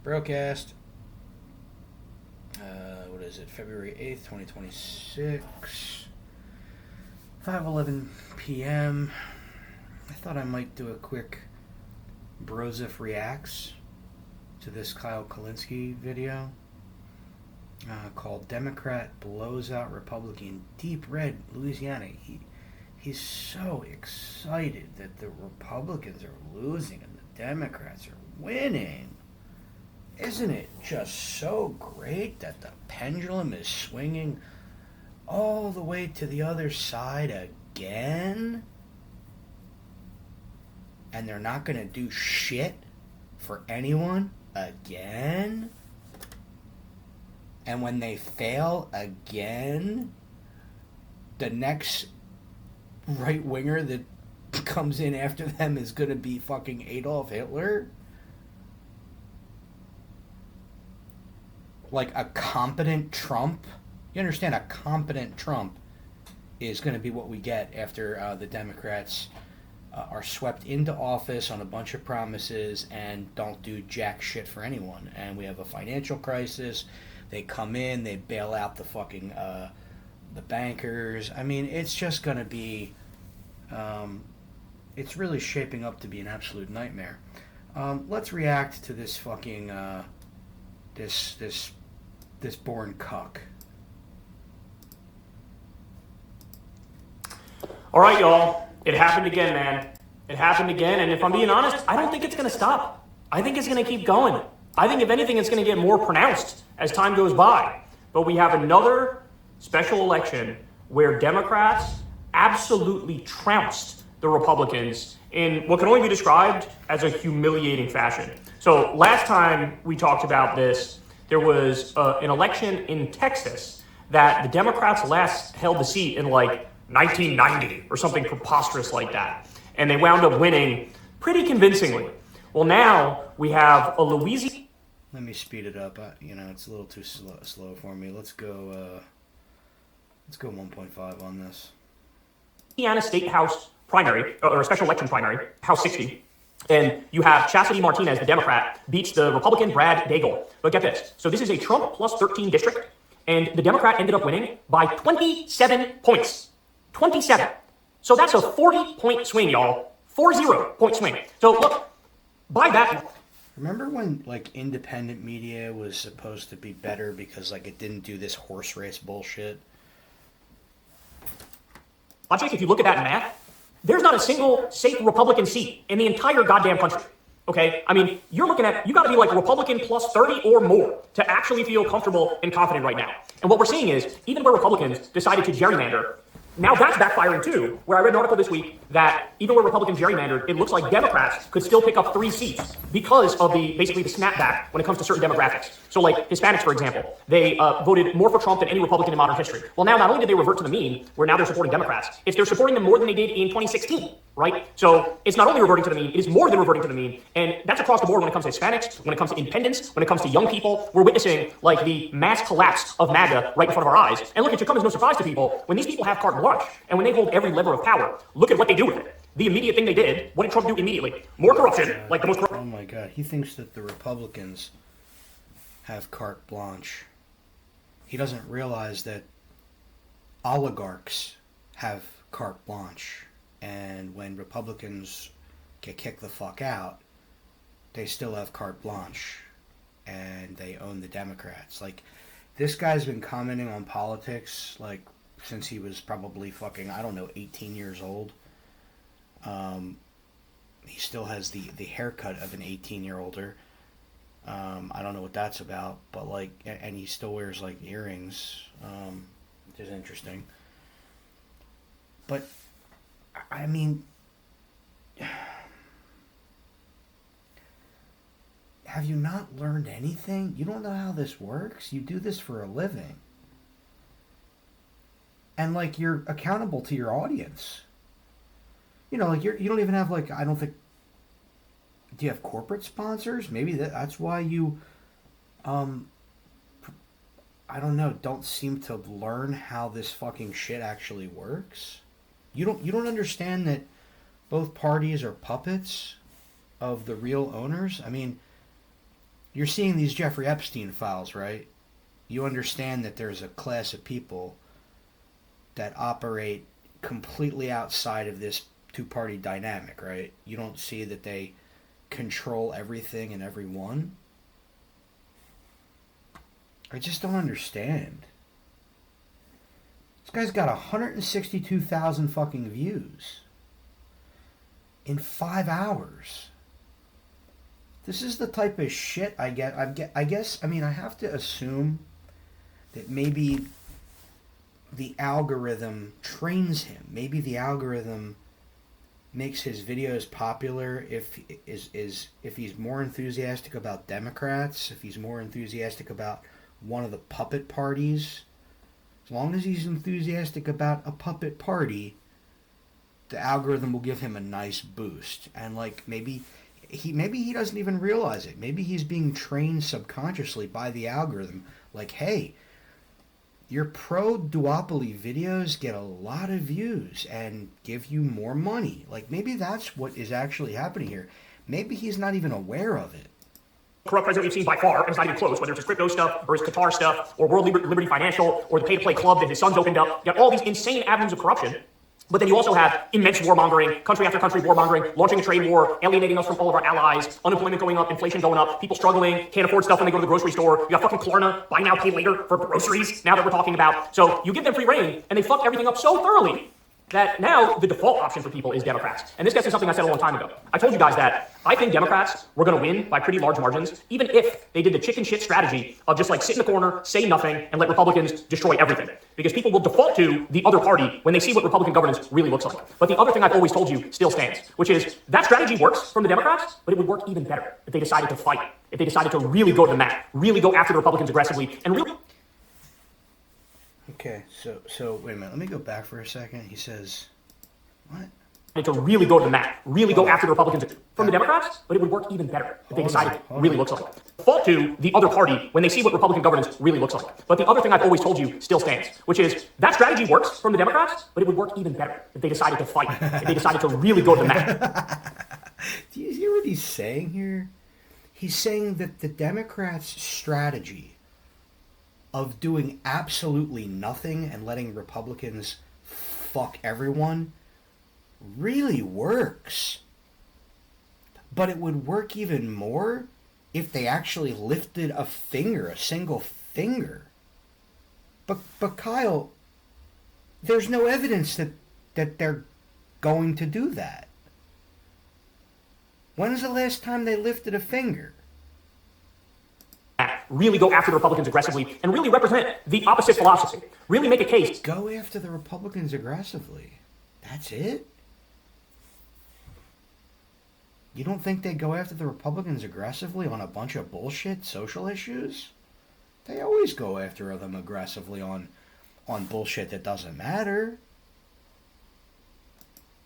Broadcast. What is it? February 8th, 2026. 5:11 p.m. I thought I might do a quick Broseph reacts to this Kyle Kulinski video called Democrat Blows Out Republican Deep Red Louisiana. He's so excited that the Republicans are losing and the Democrats are winning. Isn't it just so great that the pendulum is swinging all the way to the other side again? And they're not going to do shit for anyone again? And when they fail again, the next right winger that comes in after them is going to be fucking Adolf Hitler? Like a competent Trump? You understand, a competent Trump is going to be what we get after the Democrats are swept into office on a bunch of promises and don't do jack shit for anyone. And we have a financial crisis. They come in, they bail out the fucking the bankers. I mean, it's just going to be, it's really shaping up to be an absolute nightmare. Let's react to this fucking, this born cuck. All right, y'all. It happened again, man. It happened again, and if I'm being honest, I don't think it's going to stop. I think it's going to keep going. I think, if anything, it's going to get more pronounced as time goes by. But we have another special election where Democrats absolutely trounced the Republicans in what can only be described as a humiliating fashion. So last time we talked about this, there was an election in Texas that the Democrats last held the seat in like 1990 or something preposterous like that. And they wound up winning pretty convincingly. Well, now we have a Louisiana... Let me speed it up. It's a little too slow for me. Let's go 1.5 on this. Louisiana State House primary, or a special election primary, House 60. And you have Chastity Martinez, the Democrat, beats the Republican Brad Daigle. But get this. So this is a Trump plus 13 district, and the Democrat ended up winning by 27 points. 27. So that's a 40-point swing, y'all. 40-point swing. So look, by that... Remember when, like, independent media was supposed to be better because, like, it didn't do this horse race bullshit? Logic, if you look at that math, there's not a single safe Republican seat in the entire goddamn country. Okay? I mean, you're looking at, you gotta be like Republican plus 30 or more to actually feel comfortable and confident right now. And what we're seeing is, even where Republicans decided to gerrymander, now that's backfiring too, where I read an article this week that even where Republicans gerrymandered, it looks like Democrats could still pick up 3 seats because of basically the snapback when it comes to certain demographics. So like Hispanics, for example, they voted more for Trump than any Republican in modern history. Well, now not only did they revert to the mean, where now they're supporting Democrats, it's they're supporting them more than they did in 2016, right? So it's not only reverting to the mean, it is more than reverting to the mean, and that's across the board when it comes to Hispanics, when it comes to independents, when it comes to young people. We're witnessing like the mass collapse of MAGA right in front of our eyes. And look, it should come as no surprise to people, when these people have carte blanche, and when they hold every lever of power, look at what they do with it. The immediate thing they did, what did Trump do immediately? More corruption, like the most corrupt. Oh my God, he thinks that the Republicans have carte blanche. He doesn't realize that oligarchs have carte blanche. And when Republicans get kicked the fuck out, they still have carte blanche. And they own the Democrats. Like, this guy's been commenting on politics, like, since he was probably fucking, 18 years old. He still has the haircut of an 18-year-older. I don't know what that's about, but like, and he still wears like earrings, which is interesting. But, I mean, have you not learned anything? You don't know how this works? You do this for a living. And like, you're accountable to your audience. You know, like, you don't even have, like, I don't think, do you have corporate sponsors? Maybe that's why you, I don't know, don't seem to learn how this fucking shit actually works. You don't understand that both parties are puppets of the real owners? I mean, You're seeing these Jeffrey Epstein files, right? You understand that there's a class of people that operate completely outside of this two-party dynamic, right? You don't see that they control everything and everyone. I just don't understand. This guy's got 162,000 fucking views in 5 hours. This is the type of shit I get. I guess, I mean, I have to assume that maybe the algorithm trains him. Maybe the algorithm makes his videos popular if he's more enthusiastic about Democrats, if he's more enthusiastic about one of the puppet parties. As long as he's enthusiastic about a puppet party, the algorithm will give him a nice boost. And like maybe he doesn't even realize it. Maybe he's being trained subconsciously by the algorithm. Like, hey, your pro-duopoly videos get a lot of views and give you more money. Like, maybe that's what is actually happening here. Maybe he's not even aware of it. Corrupt president we've seen by far, and it's not even close, whether it's his crypto stuff, or his Qatar stuff, or World Liberty Financial, or the pay-to-play club that his son's opened up. You got all these insane avenues of corruption. But then you also have immense warmongering, country after country warmongering, launching a trade war, alienating us from all of our allies, unemployment going up, inflation going up, people struggling, can't afford stuff when they go to the grocery store. You got fucking Klarna, buy now, pay later for groceries, now that we're talking about. So you give them free reign, and they fuck everything up so thoroughly that now the default option for people is Democrats. And this gets to something I said a long time ago. I told you guys that I think Democrats were going to win by pretty large margins, even if they did the chicken shit strategy of just like sit in the corner, say nothing, and let Republicans destroy everything. Because people will default to the other party when they see what Republican governance really looks like. But the other thing I've always told you still stands, which is that strategy works from the Democrats, but it would work even better if they decided to fight, if they decided to really go to the mat, really go after the Republicans aggressively, and really... Okay, so wait a minute. Let me go back for a second. He says, what? To really go to the mat, really go after the Republicans from the Democrats, but it would work even better if they decided it really looks like. Default to the other party when they see what Republican governance really looks like. But the other thing I've always told you still stands, which is that strategy works from the Democrats, but it would work even better if they decided to fight, if they decided to really go to the mat. Do you hear what he's saying here? He's saying that the Democrats' strategy of doing absolutely nothing and letting Republicans fuck everyone really works. But it would work even more if they actually lifted a finger, a single finger. But Kyle, there's no evidence that they're going to do that. When's the last time they lifted a finger? Really go after the Republicans aggressively and really represent the opposite philosophy. Really make a case. Go after the Republicans aggressively. That's it? You don't think they go after the Republicans aggressively on a bunch of bullshit social issues? They always go after them aggressively on bullshit that doesn't matter.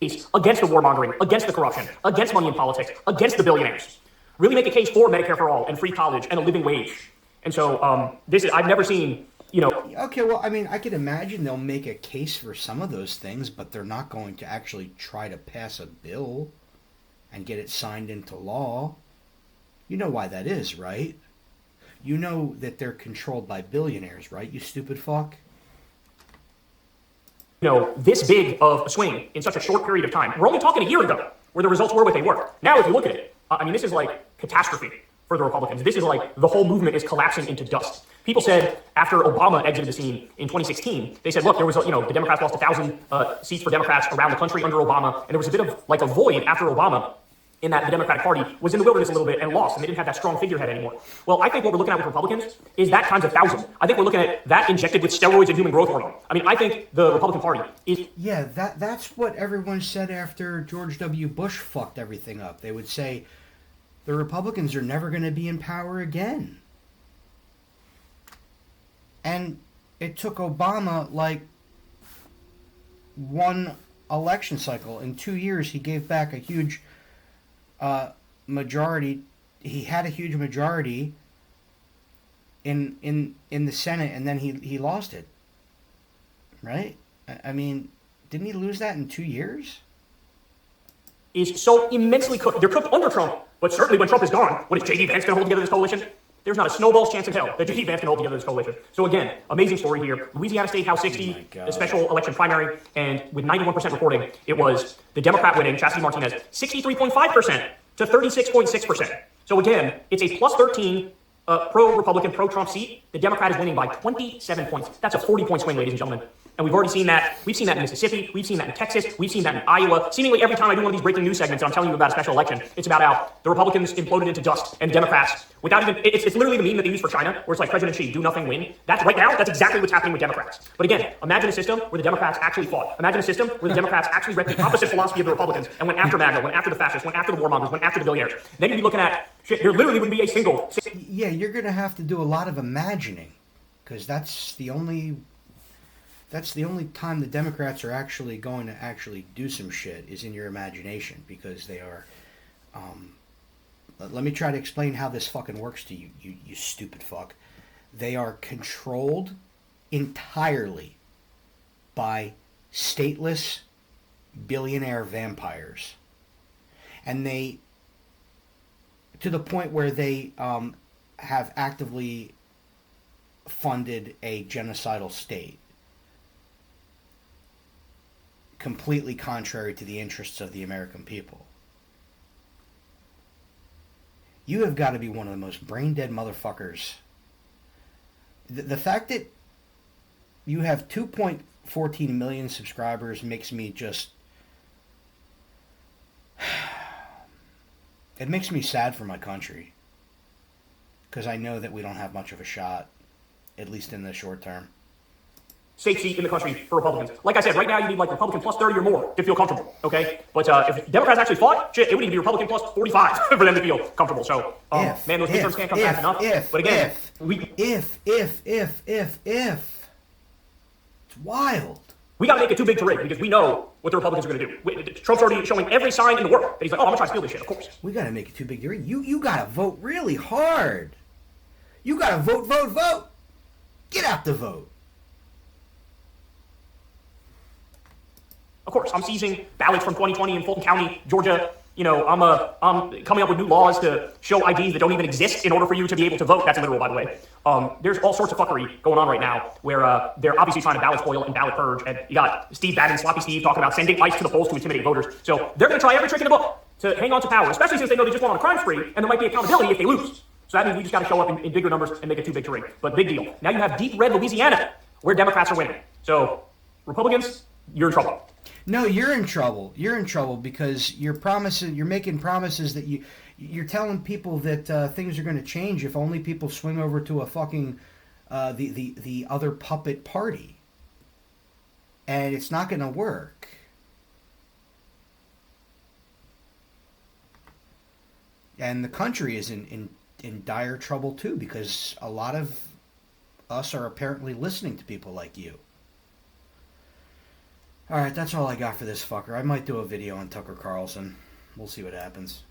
Against the warmongering, against the corruption, against money in politics, against the billionaires. Really make a case for Medicare for all and free college and a living wage. And so I've never seen, Okay, well, I mean, I could imagine they'll make a case for some of those things, but they're not going to actually try to pass a bill and get it signed into law. You know why that is, right? You know that they're controlled by billionaires, right, you stupid fuck? This big of a swing in such a short period of time. We're only talking a year ago where the results were what they were. Now, if you look at it, this is like catastrophe for the Republicans. This is like the whole movement is collapsing into dust. People said after Obama exited the scene in 2016, they said, look, there was, the Democrats lost 1,000 seats for Democrats around the country under Obama, and there was a bit of like a void after Obama in that the Democratic Party was in the wilderness a little bit and lost, and they didn't have that strong figurehead anymore. Well, I think what we're looking at with Republicans is that times 1,000. I think we're looking at that injected with steroids and human growth hormone. I think the Republican Party is... Yeah, that's what everyone said after George W. Bush fucked everything up. They would say, the Republicans are never going to be in power again. And it took Obama, like, one election cycle. In 2 years, he gave back a huge... majority. He had a huge majority in the Senate, and then he lost it. Right? I mean, didn't he lose that in 2 years? Is so immensely cooked. They're cooked under Trump, But certainly when Trump is gone, what is J.D. Vance going to hold together this coalition? There's not a snowball's chance in hell that J.D. Vance can hold together this coalition. So again, amazing story here. Louisiana State House 60, the special election primary, and with 91% reporting, it was the Democrat winning, Chastity Martinez, 63.5% to 36.6%. So again, it's a plus 13 pro-Republican, pro-Trump seat. The Democrat is winning by 27 points. That's a 40-point swing, ladies and gentlemen. And we've already seen that. We've seen that in Mississippi. We've seen that in Texas. We've seen that in Iowa. Seemingly every time I do one of these breaking news segments and I'm telling you about a special election, it's about how the Republicans imploded into dust and Democrats, without even, it's literally the meme that they use for China, where it's like President Xi, do nothing, win. That's right now, that's exactly what's happening with Democrats. But again, imagine a system where the Democrats actually fought. Imagine a system where the Democrats actually read the opposite philosophy of the Republicans and went after MAGA, went after the fascists, went after the warmongers, went after the billionaires. Then you'd be looking at, shit, there literally wouldn't be a single. Yeah, you're going to have to do a lot of imagining, because that's the only time the Democrats are actually going to actually do some shit is in your imagination, because they are. Let me try to explain how this fucking works to you, you stupid fuck. They are controlled entirely by stateless billionaire vampires, and they, to the point where they have actively funded a genocidal state, completely contrary to the interests of the American people. You have got to be one of the most brain-dead motherfuckers. The fact that you have 2.14 million subscribers makes me just... It makes me sad for my country, because I know that we don't have much of a shot, at least in the short term. Safe seat in the country for Republicans. Like I said, right now you need like Republican plus 30 or more to feel comfortable, okay? But if Democrats actually fought, shit, it would even be Republican plus 45 for them to feel comfortable. So, man, those midterms can't come fast enough. But again, it's wild. We got to make it too big to rig, because we know what the Republicans are going to do. Trump's already showing every sign in the world that he's like, oh, I'm going to try to steal this shit, of course. We got to make it too big to rig. You got to vote really hard. You got to vote. Get out the vote. Of course, I'm seizing ballots from 2020 in Fulton County, Georgia. You know, I'm coming up with new laws to show IDs that don't even exist in order for you to be able to vote. That's literal, by the way. There's all sorts of fuckery going on right now where they're obviously trying to ballot spoil and ballot purge. And you got Steve Bannon, Sloppy Steve, talking about sending ICE to the polls to intimidate voters. So they're going to try every trick in the book to hang on to power, especially since they know they just went on a crime spree and there might be accountability if they lose. So that means we just got to show up in bigger numbers and make it too big to rig. But big deal. Now you have deep red Louisiana, where Democrats are winning. So Republicans, you're in trouble. No, you're in trouble. You're in trouble because you're making promises that you're telling people that things are going to change if only people swing over to a fucking the other puppet party, and it's not going to work. And the country is in dire trouble too, because a lot of us are apparently listening to people like you. Alright, that's all I got for this fucker. I might do a video on Tucker Carlson. We'll see what happens.